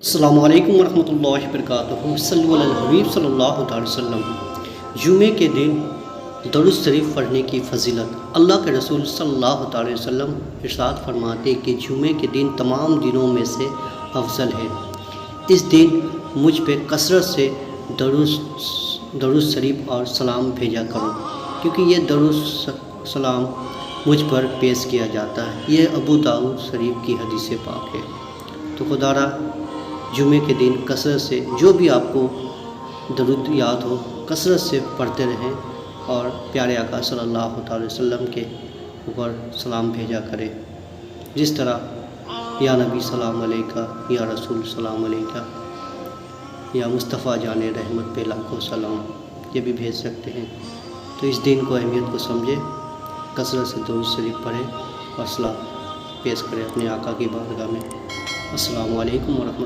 السلام علیکم ورحمۃ اللہ وبرکاتہ۔ صلی علی الحبیب صلی اللہ علیہ وسلم۔ جمعے کے دن درود شریف پڑھنے کی فضیلت۔ اللہ کے رسول صلی اللہ علیہ وسلم ارشاد فرماتے کہ جمعے کے دن تمام دنوں میں سے افضل ہے۔ اس دن مجھ پہ کثرت سے درود شریف اور سلام بھیجا کرو، کیونکہ یہ درود سلام مجھ پر پیش کیا جاتا ہے۔ یہ ابو داؤد شریف کی حدیث پاک ہے۔ تو خدا را جمعے کے دن کثرت سے جو بھی آپ کو درود یاد ہو کثرت سے پڑھتے رہیں اور پیارے آقا صلی اللہ علیہ وسلم کے اوپر سلام بھیجا کریں، جس طرح یا نبی سلام علیکہ، یا رسول سلام علیکہ، یا مصطفیٰ جان رحمت پہ لاکھوں سلام، یہ بھی بھیج سکتے ہیں۔ تو اس دن کو اہمیت کو سمجھے، کثرت سے درود شریف پڑھیں اور سلام پیش کریں اپنے آقا کی بارگاہ میں۔ السلام علیکم ورحمۃ اللہ۔